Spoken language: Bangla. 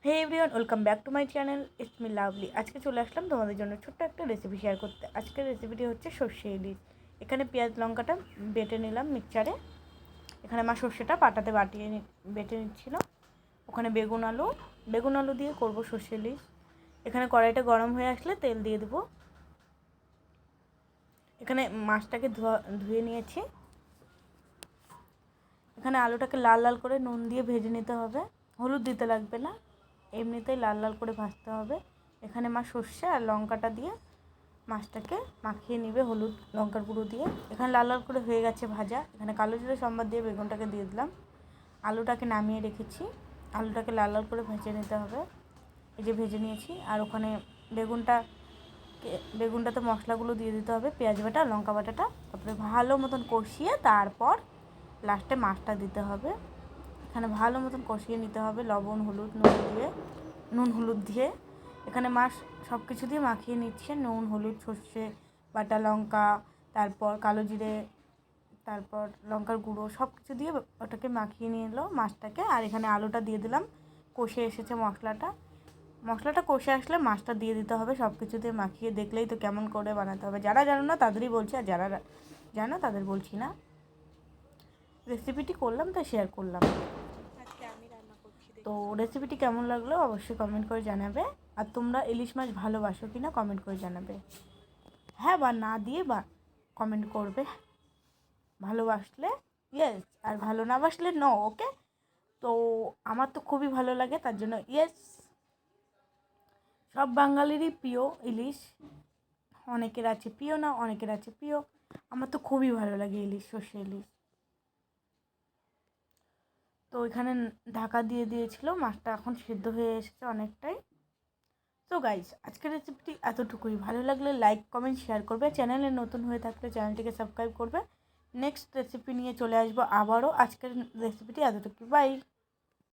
Hey everyone, welcome back to my channel. It's me Lovely. আজকে চলে আসলাম তোমাদের জন্য ছোট্ট একটা রেসিপি শেয়ার করতে। আজকের রেসিপিটি হচ্ছে সর্ষে ইলিশ। এখানে পেঁয়াজ লঙ্কাটা বেটে নিলাম মিক্সচারে। এখানে মা সর্ষেটা পাটাতে বেটে নিচ্ছিল। ওখানে বেগুন আলু দিয়ে করবো সর্ষে ইলিশ। এখানে কড়াইটা গরম হয়ে আসলে তেল দিয়ে দেবো। এখানে মাছটাকে ধুয়ে নিয়েছি। এখানে আলুটাকে লাল লাল করে নুন দিয়ে ভেজে নিতে হবে, হলুদ দিতে লাগবে না, এমনিতেই লাল লাল করে ভাজতে হবে। এখানে মা সর্ষে আর লঙ্কাটা দিয়ে মাছটাকে মাখিয়ে নিবে হলুদ লঙ্কার গুঁড়ো দিয়ে। এখানে লাল লাল করে হয়ে গেছে ভাজা। এখানে কালো জিরে সম্বাদ দিয়ে বেগুনটাকে দিয়ে দিলাম। আলুটাকে নামিয়ে রেখেছি। আলুটাকে লাল লাল করে ভেজে নিতে হবে। এই যে ভেজে নিয়েছি। আর ওখানে বেগুনটাতে মশলাগুলো দিয়ে দিতে হবে, পেঁয়াজ বাটা লঙ্কা বাটাটা। তারপরে ভালো মতন কষিয়ে তারপর লাস্টে মাছটা দিতে হবে। এখানে ভালো মতন কষিয়ে নিতে হবে লবণ নুন হলুদ দিয়ে। এখানে মাছ সব কিছু দিয়ে মাখিয়ে নিচ্ছে, নুন হলুদ সর্ষে বাটা লঙ্কা, তারপর কালো জিরে, তারপর লঙ্কার গুঁড়ো সব কিছু দিয়ে ওটাকে মাখিয়ে নিয়ে এলো মাছটাকে। আর এখানে আলুটা দিয়ে দিলাম। কষে এসেছে মশলাটা কষে আসলে মাছটা দিয়ে দিতে হবে। সব কিছু দিয়ে মাখিয়ে দেখলেই তো কেমন করে বানাতে হবে। যারা জানো না তাদেরই বলছি, আর যারা জানো তাদের বলছি না। রেসিপিটি করলাম তাই শেয়ার করলাম। তো রেসিপিটি কেমন লাগলো অবশ্যই কমেন্ট করে জানাবে। আর তোমরা ইলিশ মাছ ভালোবাসো কি না কমেন্ট করে জানাবে। হ্যাঁ বা না দিয়ে বা কমেন্ট করবে। ভালোবাসলে ইয়েস, আর ভালো না বাসলে নো। ওকে, তো আমার তো খুবই ভালো লাগে, তার জন্য ইয়েস। সব বাঙালিরই প্রিয় ইলিশ। অনেকের আছে প্রিয় না, অনেকের আছে প্রিয়। আমার তো খুবই ভালো লাগে ইলিশ, সর্ষে ইলিশ। তো এখানে ঢাকা দিয়ে দিয়েছিল, মাছটা এখন সিদ্ধ হয়ে এসেছে অনেকটাই। তো গাইস, আজকের রেসিপিটি এতটুকুই। ভালো লাগলে লাইক কমেন্ট শেয়ার করবে। চ্যানেলে নতুন হয়ে থাকলে চ্যানেলটিকে সাবস্ক্রাইব করবে। নেক্সট রেসিপি নিয়ে চলে আসবো আবারও। আজকের রেসিপিটি এতটুকুই। বাই।